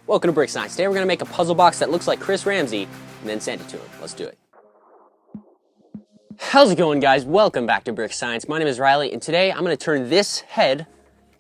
Welcome to Brick Science. Today we're going to make a puzzle box that looks like Chris Ramsay and then send it to him. Let's do it. How's it going, guys? Welcome back to Brick Science. My name is Riley, and today I'm going to turn this head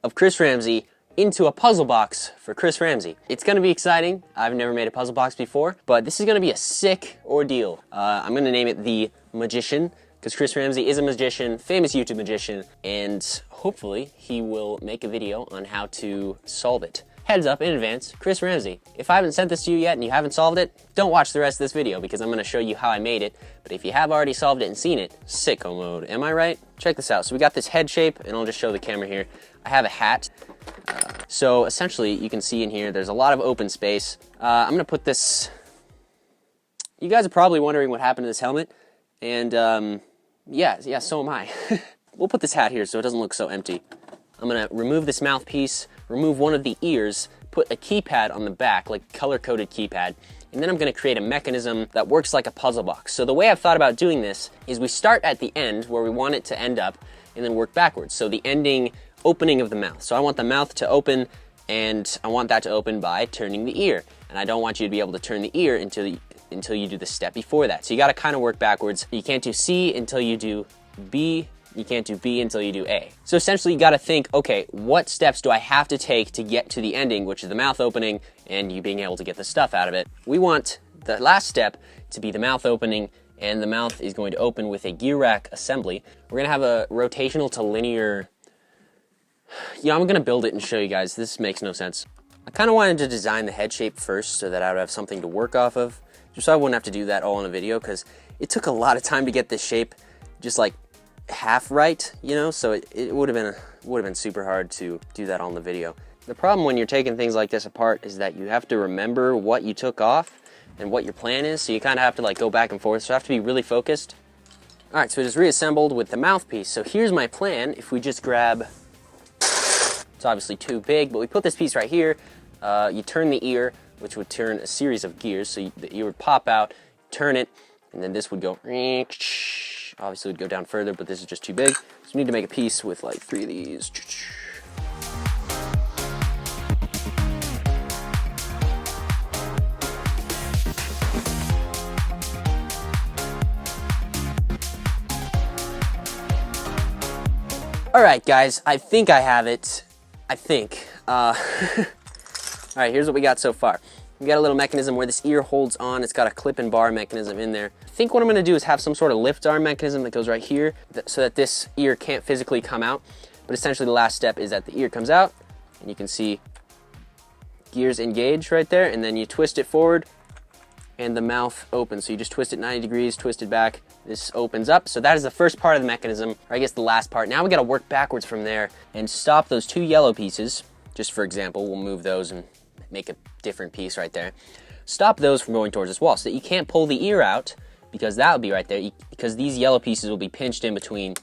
of Chris Ramsay into a puzzle box for Chris Ramsay. It's going to be exciting. I've never made a puzzle box before, but this is going to be a sick ordeal. I'm going to name it The Magician, because Chris Ramsay is a magician, famous YouTube magician, and hopefully he will make a video on how to solve it. Heads up in advance, Chris Ramsay. If I haven't sent this to you yet and you haven't solved it, don't watch the rest of this video because I'm going to show you how I made it. But if you have already solved it and seen it, sicko mode. Am I right? Check this out. So we got this head shape, and I'll just show the camera here. I have a hat. So essentially, you can see in here, there's a lot of open space. I'm going to put this... You guys are probably wondering what happened to this helmet. And yeah, so am I. We'll put this hat here so it doesn't look so empty. I'm going to remove this mouthpiece, remove one of the ears, put a keypad on the back, like color-coded keypad, and then I'm going to create a mechanism that works like a puzzle box. So the way I've thought about doing this is we start at the end where we want it to end up and then work backwards. So the ending opening of the mouth. So I want the mouth to open, and I want that to open by turning the ear. And I don't want you to be able to turn the ear until you do the step before that. So you got to kind of work backwards. You can't do C until you do B. You can't do B until you do A. So essentially you gotta think, okay, what steps do I have to take to get to the ending, which is the mouth opening and you being able to get the stuff out of it. We want the last step to be the mouth opening, and the mouth is going to open with a gear rack assembly. We're gonna have a rotational to linear, I'm gonna build it and show you guys. This makes no sense. I kinda wanted to design the head shape first so that I would have something to work off of, just so I wouldn't have to do that all in a video, because it took a lot of time to get this shape just like half right, so it would have been super hard to do that on the video. The problem when you're taking things like this apart is that you have to remember what you took off and what your plan is, so you kind of have to like go back and forth, so you have to be really focused. Alright, so it is reassembled with the mouthpiece. So here's my plan. If we just grab, it's obviously too big, but we put this piece right here, you turn the ear, which would turn a series of gears, so the ear would pop out, turn it, and then this would go, obviously it would go down further, but this is just too big. So we need to make a piece with like 3 of these. All right, guys, I think I have it. I think. All right, here's what we got so far. We got a little mechanism where this ear holds on. It's got a clip and bar mechanism in there. I think what I'm gonna do is have some sort of lift arm mechanism that goes right here so that this ear can't physically come out. But essentially the last step is that the ear comes out, and you can see gears engage right there, and then you twist it forward and the mouth opens. So you just twist it 90 degrees, twist it back, this opens up. So that is the first part of the mechanism, or I guess the last part. Now we gotta work backwards from there and stop those 2 yellow pieces. Just for example, we'll move those and make a different piece right there. Stop those from going towards this wall so that you can't pull the ear out, because that would be right there, because these yellow pieces will be pinched in between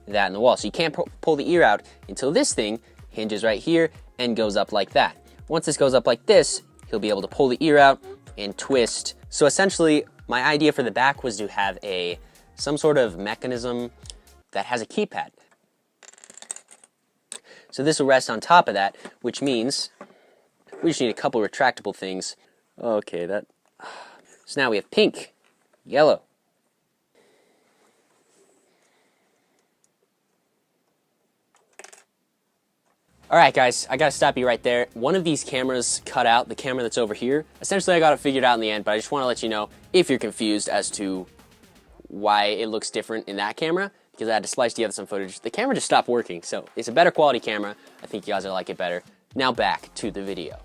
that and the wall. So you can't pull the ear out until this thing hinges right here and goes up like that. Once this goes up like this, he'll be able to pull the ear out and twist. So essentially, my idea for the back was to have some sort of mechanism that has a keypad. So this will rest on top of that, which means we just need a couple retractable things. Okay, so now we have pink, yellow. All right, guys, I gotta stop you right there. One of these cameras cut out, the camera that's over here. Essentially, I got it figured out in the end, but I just wanna let you know if you're confused as to why it looks different in that camera, because I had to splice together some footage. The camera just stopped working, so it's a better quality camera. I think you guys will like it better. Now back to the video.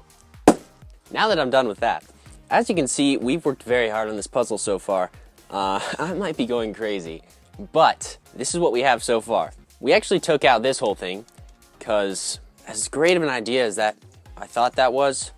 Now that I'm done with that, as you can see, we've worked very hard on this puzzle so far. I might be going crazy, but this is what we have so far. We actually took out this whole thing, because as great of an idea as that I thought that was,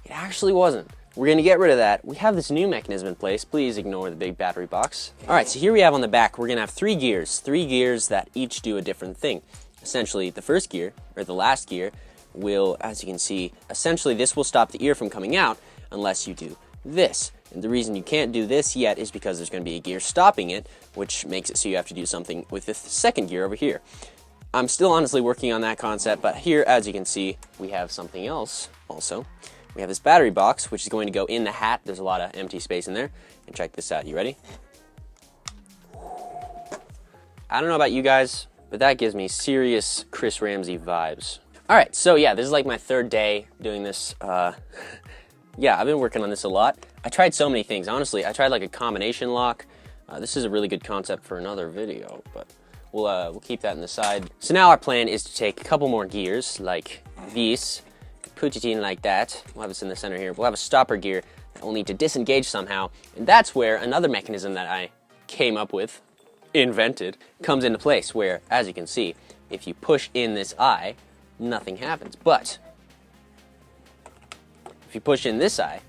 it actually wasn't. We're gonna get rid of that. We have this new mechanism in place. Please ignore the big battery box. All right, so here we have on the back, we're gonna have 3 gears that each do a different thing. Essentially, the first gear, or the last gear, will, as you can see, essentially this will stop the ear from coming out unless you do this. And the reason you can't do this yet is because there's going to be a gear stopping it, which makes it so you have to do something with the second gear over here. I'm still honestly working on that concept, but here, as you can see, we have something else also. we have this battery box, which is going to go in the hat. There's a lot of empty space in there. And check this out. You ready? I don't know about you guys, but that gives me serious Chris Ramsay vibes. All right, so yeah, this is like my third day doing this. Yeah, I've been working on this a lot. I tried so many things. Honestly, I tried like a combination lock. This is a really good concept for another video, but we'll keep that in the side. So now our plan is to take a couple more gears, like this, put it in like that. We'll have this in the center here. We'll have a stopper gear that we'll need to disengage somehow, and that's where another mechanism that I came up with, invented, comes into place, where, as you can see, if you push in this eye, nothing happens. But if you push in this eye,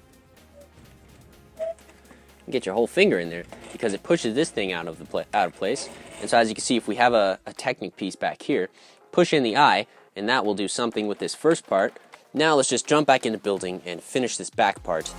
you get your whole finger in there, because it pushes this thing out of place. And so as you can see, if we have a Technic piece back here, push in the eye, and that will do something with this first part. Now let's just jump back into building and finish this back part.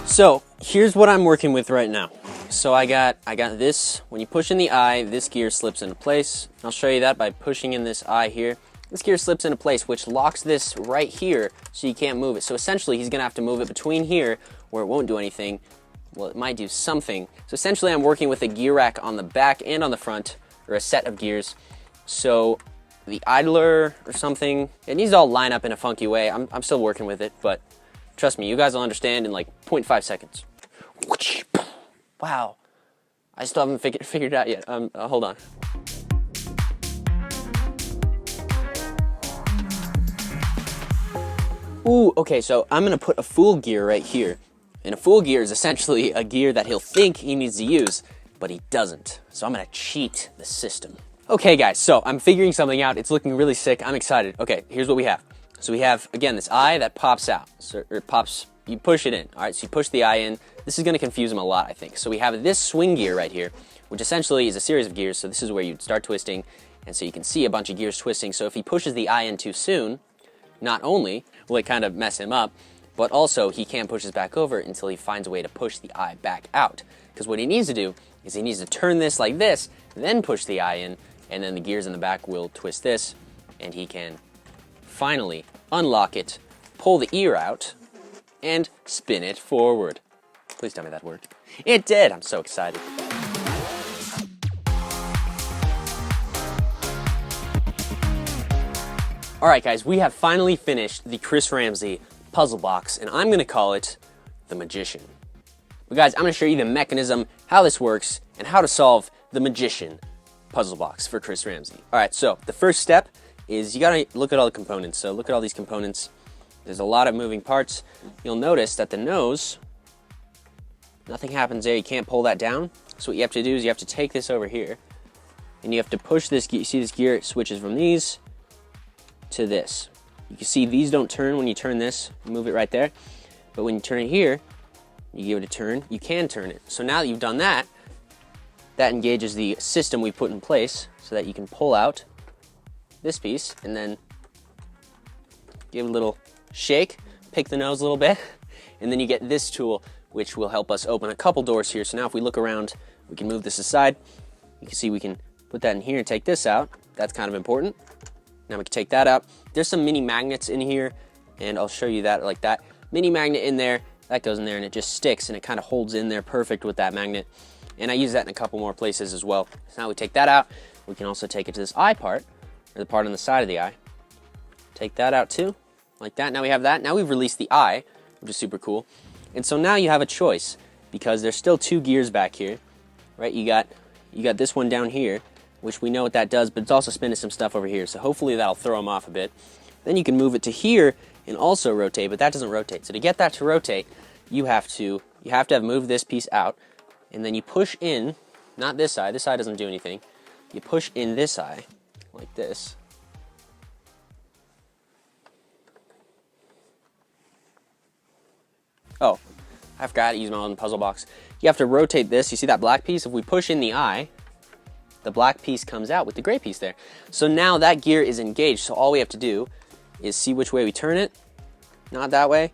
So here's what I'm working with right now. So I got this. When you push in the eye, this gear slips into place. I'll show you that by pushing in this eye here. This gear slips into place, which locks this right here, so you can't move it. So essentially, he's gonna have to move it between here, where it won't do anything. Well, it might do something. So essentially, I'm working with a gear rack on the back and on the front, or a set of gears. So the idler or something, it needs to all line up in a funky way. I'm still working with it, but trust me, you guys will understand in like 0.5 seconds. Wow, I still haven't figured it out yet. Hold on. Ooh, okay, so I'm gonna put a fool gear right here. And a fool gear is essentially a gear that he'll think he needs to use, but he doesn't. So I'm gonna cheat the system. Okay guys, so I'm figuring something out. It's looking really sick, I'm excited. Okay, here's what we have. So we have, again, this eye that pops out, so it pops, you push it in. All right, so you push the eye in. This is gonna confuse him a lot, I think. So we have this swing gear right here, which essentially is a series of gears. So this is where you'd start twisting, and so you can see a bunch of gears twisting. So if he pushes the eye in too soon, not only will it kind of mess him up, but also he can't push this back over until he finds a way to push the eye back out. Because what he needs to do is he needs to turn this like this, then push the eye in, and then the gears in the back will twist this, and he can finally unlock it, pull the ear out, and spin it forward. Please tell me that worked. It did! I'm so excited. Alright guys, we have finally finished the Chris Ramsay puzzle box, and I'm gonna call it the Magician. But guys, I'm gonna show you the mechanism, how this works, and how to solve the Magician puzzle box for Chris Ramsay. Alright, so the first step is you gotta look at all the components. So look at all these components. There's a lot of moving parts. You'll notice that the nose, nothing happens there. You can't pull that down. So what you have to do is you have to take this over here, and you have to push this. You see this gear? It switches from these to this. You can see these don't turn when you turn this. Move it right there. But when you turn it here, you give it a turn. You can turn it. So now that you've done that, that engages the system we put in place so that you can pull out this piece and then give it a little shake, pick the nose a little bit, and then you get this tool, which will help us open a couple doors here. So now if we look around, we can move this aside. You can see we can put that in here and take this out. That's kind of important. Now we can take that out. There's some mini magnets in here, and I'll show you that like that. Mini magnet in there, that goes in there, and it just sticks, and it kind of holds in there perfect with that magnet. And I use that in a couple more places as well. So now we take that out. We can also take it to this eye part, or the part on the side of the eye. Take that out too, like that. Now we have that. Now we've released the eye, which is super cool. And so now you have a choice, because there's still two gears back here, right? You got this one down here, which we know what that does, but it's also spinning some stuff over here. So hopefully that'll throw them off a bit. Then you can move it to here and also rotate, but that doesn't rotate. So to get that to rotate, you have to have moved this piece out, and then you push in, not this eye. This eye doesn't do anything. You push in this eye, like this. Oh, I forgot to use my own puzzle box. You have to rotate this. You see that black piece? If we push in the eye, the black piece comes out with the gray piece there. So now that gear is engaged, so all we have to do is see which way we turn it. Not that way.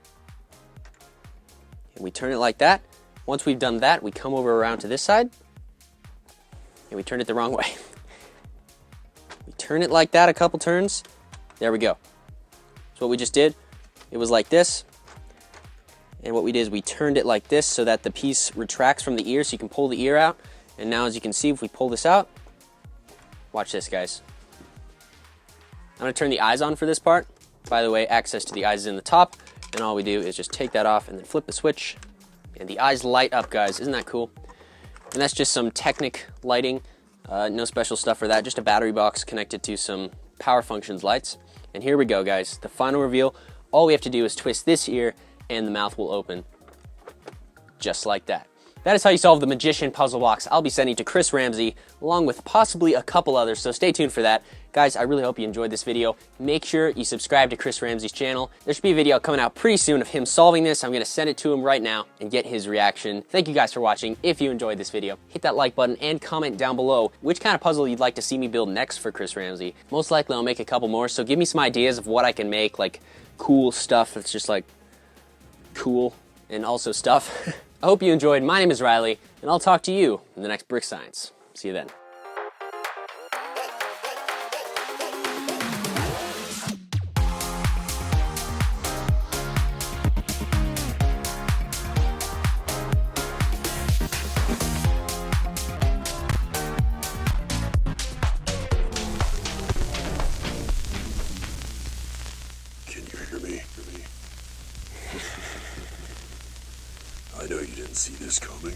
And we turn it like that, Once we've done that, we come over around to this side, and we turn it the wrong way. We turn it like that a couple turns. There we go. So what we just did, it was like this. And what we did is we turned it like this so that the piece retracts from the ear so you can pull the ear out. And now as you can see, if we pull this out, watch this, guys. I'm gonna turn the eyes on for this part. By the way, access to the eyes is in the top. And all we do is just take that off and then flip the switch. And the eyes light up, guys. Isn't that cool? And that's just some Technic lighting. No special stuff for that. Just a battery box connected to some power functions lights. And here we go, guys. The final reveal. All we have to do is twist this ear and the mouth will open. Just like that. That is how you solve the Magician puzzle box I'll be sending to Chris Ramsay, along with possibly a couple others, so stay tuned for that. Guys, I really hope you enjoyed this video. Make sure you subscribe to Chris Ramsay's channel. There should be a video coming out pretty soon of him solving this. I'm gonna send it to him right now and get his reaction. Thank you guys for watching. If you enjoyed this video, hit that like button and comment down below which kind of puzzle you'd like to see me build next for Chris Ramsay. Most likely I'll make a couple more, so give me some ideas of what I can make, like cool stuff that's just like cool and also stuff. I hope you enjoyed. My name is Riley, and I'll talk to you in the next Brick Science. See you then. Can you hear me? I know you didn't see this coming.